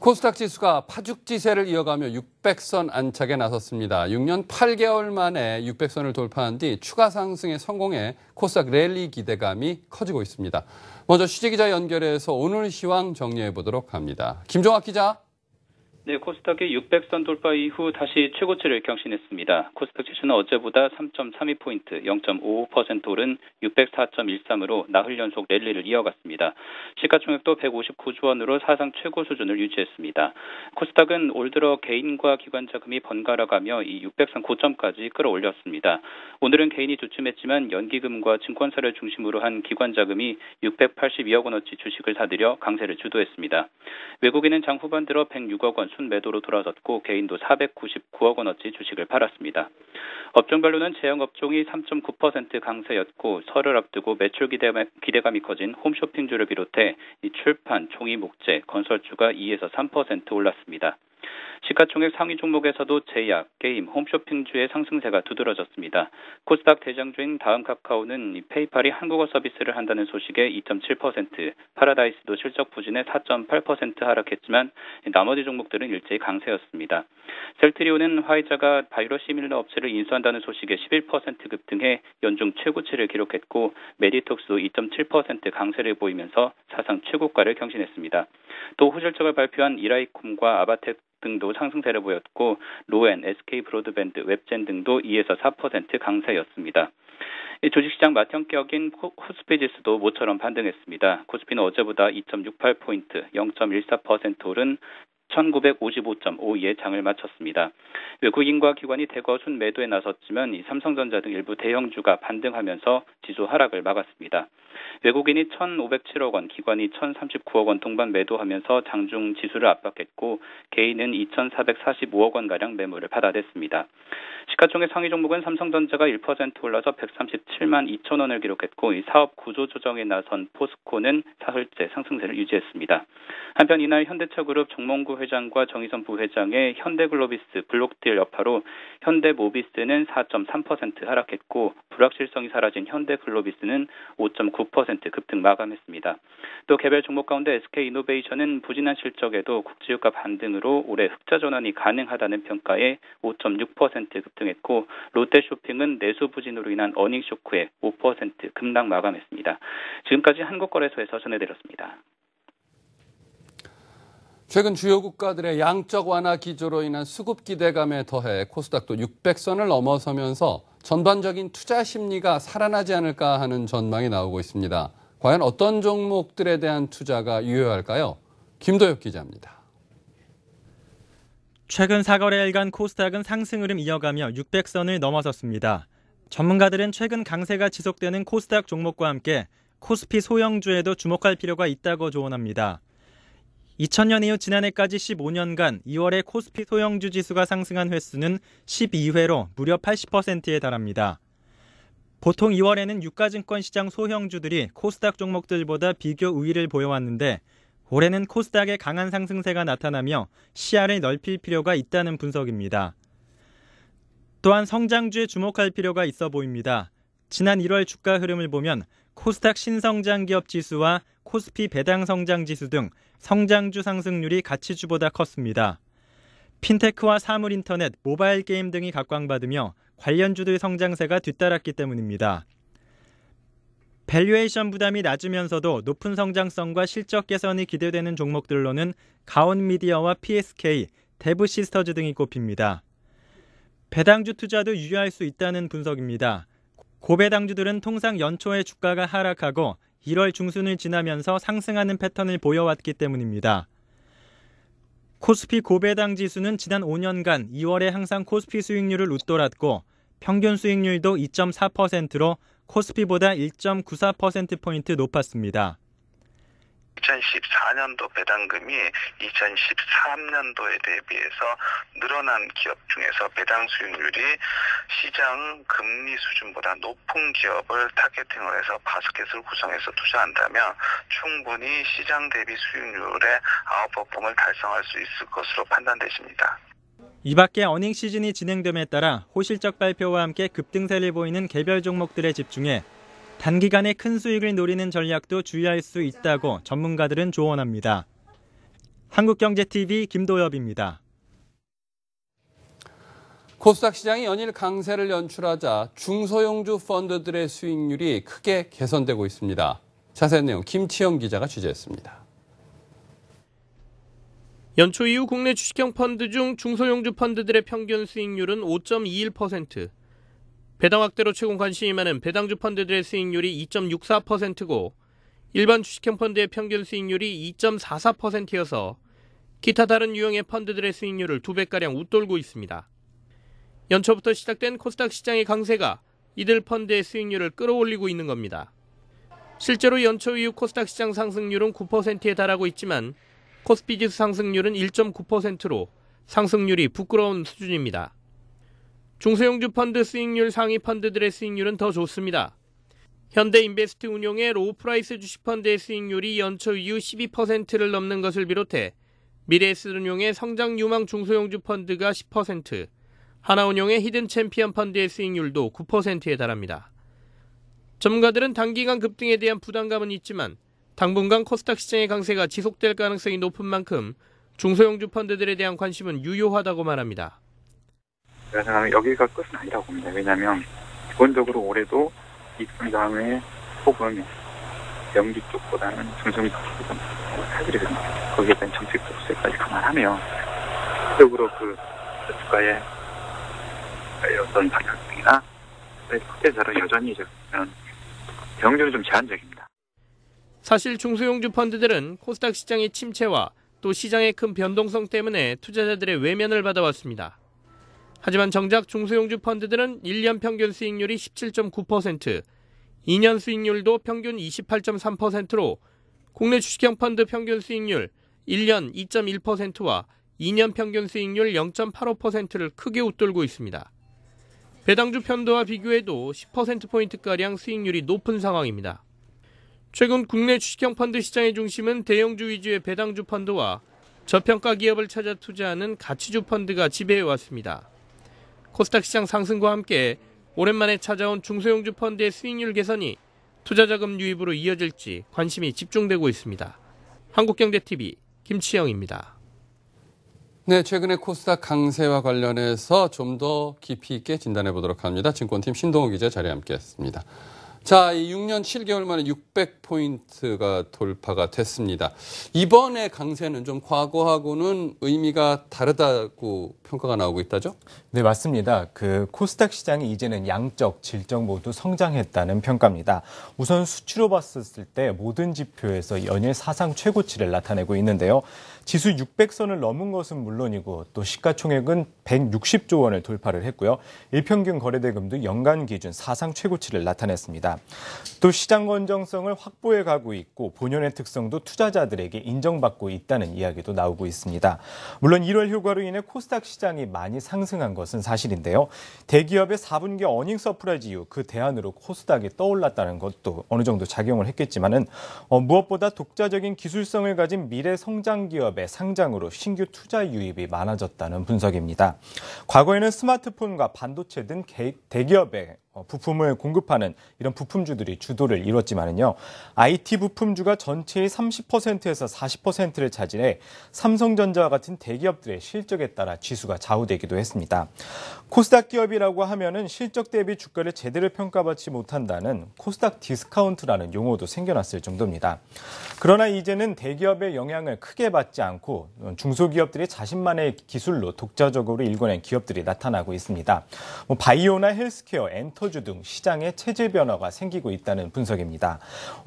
코스닥 지수가 파죽지세를 이어가며 600선 안착에 나섰습니다. 6년 8개월 만에 600선을 돌파한 뒤 추가 상승에 성공해 코스닥 랠리 기대감이 커지고 있습니다. 먼저 취재기자 연결해서 오늘 시황 정리해 보도록 합니다. 김종학 기자. 네, 코스닥이 600선 돌파 이후 다시 최고치를 경신했습니다. 코스닥 지수는 어제보다 3.32포인트, 0.55% 오른 604.13으로 나흘 연속 랠리를 이어갔습니다. 시가총액도 159조 원으로 사상 최고 수준을 유지했습니다. 코스닥은 올 들어 개인과 기관 자금이 번갈아가며 이 600선 고점까지 끌어올렸습니다. 오늘은 개인이 주춤했지만 연기금과 증권사를 중심으로 한 기관 자금이 682억 원어치 주식을 사들여 강세를 주도했습니다. 외국인은 장 후반 들어 106억 원 순매도로 돌아섰고 개인도 499억 원어치 주식을 팔았습니다. 업종별로는 제형업종이 3.9% 강세였고 설을 앞두고 매출 기대감이 커진 홈쇼핑주를 비롯해 이 출판, 종이 목재, 건설주가 2에서 3% 올랐습니다. 시가총액 상위 종목에서도 제약, 게임, 홈쇼핑주의 상승세가 두드러졌습니다. 코스닥 대장주인 다음카카오는 페이팔이 한국어 서비스를 한다는 소식에 2.7%, 파라다이스도 실적 부진에 4.8% 하락했지만 나머지 종목들은 일제히 강세였습니다. 셀트리온은 화이자가 바이오시밀러 업체를 인수한다는 소식에 11% 급등해 연중 최고치를 기록했고 메디톡스도 2.7% 강세를 보이면서 사상 최고가를 경신했습니다. 또 후실적을 발표한 이라이콤과 아바텍 등도 상승세를 보였고 로엔, SK 브로드밴드, 웹젠 등도 2에서 4% 강세였습니다. 주식시장 맏형격인 코스피 지수도 모처럼 반등했습니다. 코스피는 어제보다 2.68포인트, 0.14% 오른 1955.52에 장을 마쳤습니다. 외국인과 기관이 대거 순매도에 나섰지만 이 삼성전자 등 일부 대형주가 반등하면서 지수 하락을 막았습니다. 외국인이 1,507억 원, 기관이 1,039억 원 동반 매도하면서 장중 지수를 압박했고 개인은 2,445억 원가량 매물을 받아냈습니다. 시가총액 상위 종목은 삼성전자가 1% 올라서 137만 2천 원을 기록했고 이 사업 구조 조정에 나선 포스코는 사흘째 상승세를 유지했습니다. 한편 이날 현대차그룹 정몽구 회장과 정의선 부회장의 현대글로비스 블록딜 여파로 현대모비스는 4.3% 하락했고 불확실성이 사라진 현대글로비스는 5.9% 급등 마감했습니다. 또 개별 종목 가운데 SK이노베이션은 부진한 실적에도 국제유가 반등으로 올해 흑자 전환이 가능하다는 평가에 5.6% 급등했고 롯데쇼핑은 내수 부진으로 인한 어닝 쇼크에 5% 급락 마감했습니다. 지금까지 한국거래소에서 전해드렸습니다. 최근 주요 국가들의 양적 완화 기조로 인한 수급 기대감에 더해 코스닥도 600선을 넘어서면서 전반적인 투자 심리가 살아나지 않을까 하는 전망이 나오고 있습니다. 과연 어떤 종목들에 대한 투자가 유효할까요? 김도엽 기자입니다. 최근 4거래일간 코스닥은 상승 흐름 이어가며 600선을 넘어섰습니다. 전문가들은 최근 강세가 지속되는 코스닥 종목과 함께 코스피 소형주에도 주목할 필요가 있다고 조언합니다. 2000년 이후 지난해까지 15년간 2월에 코스피 소형주 지수가 상승한 횟수는 12회로 무려 80%에 달합니다. 보통 2월에는 유가증권 시장 소형주들이 코스닥 종목들보다 비교 우위를 보여왔는데 올해는 코스닥의 강한 상승세가 나타나며 시야를 넓힐 필요가 있다는 분석입니다. 또한 성장주에 주목할 필요가 있어 보입니다. 지난 1월 주가 흐름을 보면 코스닥 신성장기업 지수와 코스피 배당 성장지수 등 성장주 상승률이 가치주보다 컸습니다. 핀테크와 사물인터넷, 모바일 게임 등이 각광받으며 관련주들 성장세가 뒤따랐기 때문입니다. 밸류에이션 부담이 낮으면서도 높은 성장성과 실적 개선이 기대되는 종목들로는 가온미디어와 PSK, 데브시스터즈 등이 꼽힙니다. 배당주 투자도 유효할 수 있다는 분석입니다. 고배당주들은 통상 연초에 주가가 하락하고 1월 중순을 지나면서 상승하는 패턴을 보여왔기 때문입니다. 코스피 고배당 지수는 지난 5년간 2월에 항상 코스피 수익률을 웃돌았고 평균 수익률도 2.4%로 코스피보다 1.94%포인트 높았습니다. 2014년도 배당금이 2013년도에 대비해서 늘어난 기업 중에서 배당 수익률이 시장 금리 수준보다 높은 기업을 타겟팅을 해서 바스켓을 구성해서 투자한다면 충분히 시장 대비 수익률의 아웃퍼폼을 달성할 수 있을 것으로 판단되십니다. 이 밖에 어닝 시즌이 진행됨에 따라 호실적 발표와 함께 급등세를 보이는 개별 종목들에 집중해 단기간에 큰 수익을 노리는 전략도 주의할 수 있다고 전문가들은 조언합니다. 한국경제TV 김도엽입니다. 코스닥 시장이 연일 강세를 연출하자 중소형주 펀드들의 수익률이 크게 개선되고 있습니다. 자세한 내용 김치영 기자가 취재했습니다. 연초 이후 국내 주식형 펀드 중 중소형주 펀드들의 평균 수익률은 5.21%, 배당 확대로 최고 관심이 많은 배당주 펀드들의 수익률이 2.64%고 일반 주식형 펀드의 평균 수익률이 2.44%여서 기타 다른 유형의 펀드들의 수익률을 2배가량 웃돌고 있습니다. 연초부터 시작된 코스닥 시장의 강세가 이들 펀드의 수익률을 끌어올리고 있는 겁니다. 실제로 연초 이후 코스닥 시장 상승률은 9%에 달하고 있지만 코스피 지수 상승률은 1.9%로 상승률이 부끄러운 수준입니다. 중소형주 펀드 수익률 상위 펀드들의 수익률은 더 좋습니다. 현대인베스트 운용의 로우프라이스 주식펀드의 수익률이 연초 이후 12%를 넘는 것을 비롯해 미래에셋운용의 성장유망 중소형주 펀드가 10%, 하나운용의 히든챔피언 펀드의 수익률도 9%에 달합니다. 전문가들은 단기간 급등에 대한 부담감은 있지만 당분간 코스닥 시장의 강세가 지속될 가능성이 높은 만큼 중소형주 펀드들에 대한 관심은 유효하다고 말합니다. 제가 생각하면 여기가 끝은 아니라고 봅니다. 왜냐하면 기본적으로 올해도 이익 다음에 혹은 연기 쪽보다는 중소형주 쪽보다 사들이 됩니다. 거기에 대한 정책 조세까지 감안하면 실질적으로 그 주가의 어떤 방향성이나 확대자로 여전히 대응률은 좀 제한적입니다. 사실 중소형주 펀드들은 코스닥 시장의 침체와 또 시장의 큰 변동성 때문에 투자자들의 외면을 받아왔습니다. 하지만 정작 중소형주 펀드들은 1년 평균 수익률이 17.9%, 2년 수익률도 평균 28.3%로 국내 주식형 펀드 평균 수익률 1년 2.1%와 2년 평균 수익률 0.85%를 크게 웃돌고 있습니다. 배당주 펀드와 비교해도 10%포인트가량 수익률이 높은 상황입니다. 최근 국내 주식형 펀드 시장의 중심은 대형주 위주의 배당주 펀드와 저평가 기업을 찾아 투자하는 가치주 펀드가 지배해왔습니다. 코스닥 시장 상승과 함께 오랜만에 찾아온 중소형주 펀드의 수익률 개선이 투자자금 유입으로 이어질지 관심이 집중되고 있습니다. 한국경제TV 김치영입니다. 네, 최근에 코스닥 강세와 관련해서 좀 더 깊이 있게 진단해 보도록 합니다. 증권팀 신동호 기자 자리에 함께했습니다. 자, 이 6년 7개월 만에 600포인트가 돌파가 됐습니다. 이번에 강세는 좀 과거하고는 의미가 다르다고 평가가 나오고 있다죠? 네, 맞습니다. 코스닥 시장이 이제는 양적, 질적 모두 성장했다는 평가입니다. 우선 수치로 봤을 때 모든 지표에서 연일 사상 최고치를 나타내고 있는데요. 지수 600선을 넘은 것은 물론이고 또 시가총액은 160조 원을 돌파를 했고요. 일평균 거래대금도 연간 기준 사상 최고치를 나타냈습니다. 또 시장 건정성을 확보해 가고 있고 본연의 특성도 투자자들에게 인정받고 있다는 이야기도 나오고 있습니다. 물론 1월 효과로 인해 코스닥 시장이 많이 상승한 것은 사실인데요. 대기업의 4분기 어닝 서프라이즈 이후 그 대안으로 코스닥이 떠올랐다는 것도 어느 정도 작용을 했겠지만은 무엇보다 독자적인 기술성을 가진 미래 성장 기업의 상장으로 신규 투자 유입이 많아졌다는 분석입니다. 과거에는 스마트폰과 반도체 등 대기업의 부품을 공급하는 이런 부품주들이 주도를 이뤘지만은요. IT 부품주가 전체의 30%에서 40%를 차지해 삼성전자와 같은 대기업들의 실적에 따라 지수가 좌우되기도 했습니다. 코스닥 기업이라고 하면은 실적 대비 주가를 제대로 평가받지 못한다는 코스닥 디스카운트라는 용어도 생겨났을 정도입니다. 그러나 이제는 대기업의 영향을 크게 받지 않고 중소기업들이 자신만의 기술로 독자적으로 일궈낸 기업들이 나타나고 있습니다. 바이오나 헬스케어, 엔터주 등 시장에 체질 변화가 생기고 있다는 분석입니다.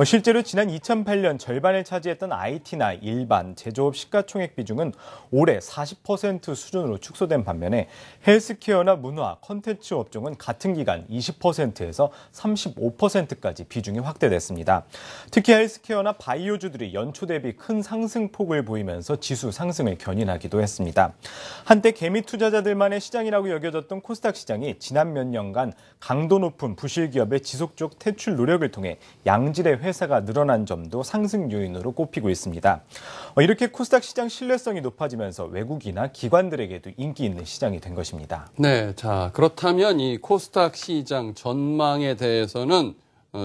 실제로 지난 2008년 절반을 차지했던 IT나 일반, 제조업 시가총액 비중은 올해 40% 수준으로 축소된 반면에 헬스케어나 문화, 콘텐츠 업종은 같은 기간 20%에서 35%까지 비중이 확대됐습니다. 특히 헬스케어나 바이오주들이 연초 대비 큰 상승폭을 보이면서 지수 상승을 견인하기도 했습니다. 한때 개미 투자자들만의 시장이라고 여겨졌던 코스닥 시장이 지난 몇 년간 강도 높은 부실 기업의 지속적 퇴출 노력을 통해 양질의 회사가 늘어난 점도 상승 요인으로 꼽히고 있습니다. 이렇게 코스닥 시장 신뢰성이 높아지면서 외국이나 기관들에게도 인기 있는 시장이 된 것입니다. 네, 자 그렇다면 이 코스닥 시장 전망에 대해서는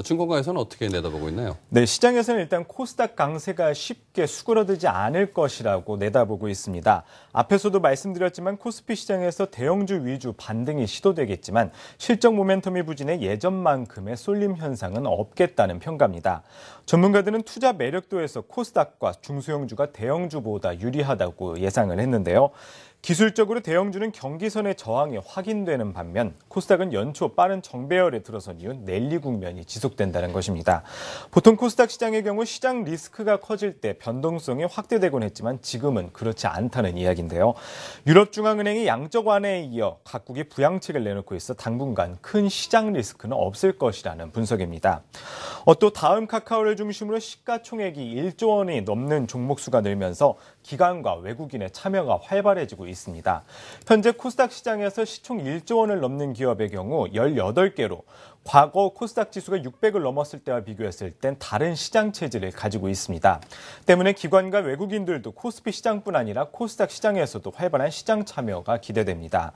증권가에서는 어떻게 내다보고 있나요? 네, 시장에서는 일단 코스닥 강세가 쉽게 수그러들지 않을 것이라고 내다보고 있습니다. 앞에서도 말씀드렸지만 코스피 시장에서 대형주 위주 반등이 시도되겠지만 실적 모멘텀이 부진해 예전만큼의 쏠림 현상은 없겠다는 평가입니다. 전문가들은 투자 매력도에서 코스닥과 중소형주가 대형주보다 유리하다고 예상을 했는데요. 기술적으로 대형주는 경기선의 저항이 확인되는 반면 코스닥은 연초 빠른 정배열에 들어선 이후 랠리 국면이 지속된다는 것입니다. 보통 코스닥 시장의 경우 시장 리스크가 커질 때 변동성이 확대되곤 했지만 지금은 그렇지 않다는 이야기인데요. 유럽중앙은행이 양적 완화에 이어 각국이 부양책을 내놓고 있어 당분간 큰 시장 리스크는 없을 것이라는 분석입니다. 또 다음 카카오를 중심으로 시가총액이 1조 원이 넘는 종목수가 늘면서 기관과 외국인의 참여가 활발해지고 있습니다. 현재 코스닥 시장에서 시총 1조 원을 넘는 기업의 경우 18개로 과거 코스닥 지수가 600을 넘었을 때와 비교했을 땐 다른 시장 체질을 가지고 있습니다. 때문에 기관과 외국인들도 코스피 시장뿐 아니라 코스닥 시장에서도 활발한 시장 참여가 기대됩니다.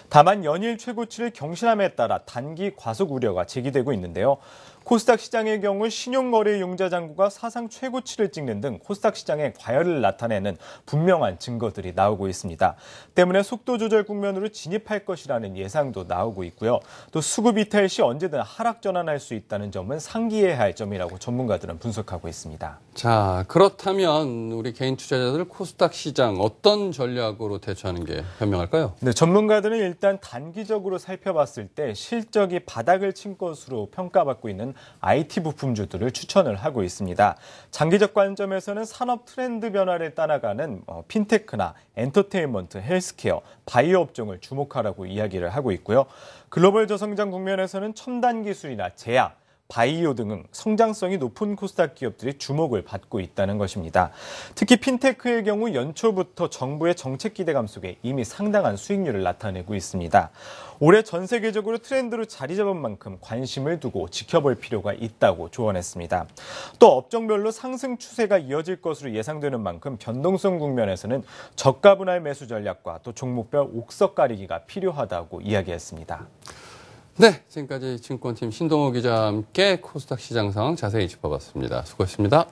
다만 연일 최고치를 경신함에 따라 단기 과속 우려가 제기되고 있는데요. 코스닥 시장의 경우 신용거래용자 잔고가 사상 최고치를 찍는 등 코스닥 시장의 과열을 나타내는 분명한 증거들이 나오고 있습니다. 때문에 속도 조절 국면으로 진입할 것이라는 예상도 나오고 있고요. 또 수급 이탈 시 언제든 하락 전환할 수 있다는 점은 상기해야 할 점이라고 전문가들은 분석하고 있습니다. 자, 그렇다면 우리 개인 투자자들 코스닥 시장 어떤 전략으로 대처하는 게 현명할까요? 네, 전문가들은 일단 단기적으로 살펴봤을 때 실적이 바닥을 친 것으로 평가받고 있는 IT 부품주들을 추천을 하고 있습니다. 장기적 관점에서는 산업 트렌드 변화를 따라가는 핀테크나 엔터테인먼트, 헬스케어, 바이오 업종을 주목하라고 이야기를 하고 있고요. 글로벌 저성장 국면에서는 첨단 기술이나 제약, 바이오 등 성장성이 높은 코스닥 기업들이 주목을 받고 있다는 것입니다. 특히 핀테크의 경우 연초부터 정부의 정책 기대감 속에 이미 상당한 수익률을 나타내고 있습니다. 올해 전 세계적으로 트렌드로 자리 잡은 만큼 관심을 두고 지켜볼 필요가 있다고 조언했습니다. 또 업종별로 상승 추세가 이어질 것으로 예상되는 만큼 변동성 국면에서는 저가 분할 매수 전략과 또 종목별 옥석 가리기가 필요하다고 이야기했습니다. 네, 지금까지 증권팀 신동호 기자와 함께 코스닥 시장 상황 자세히 짚어봤습니다. 수고했습니다.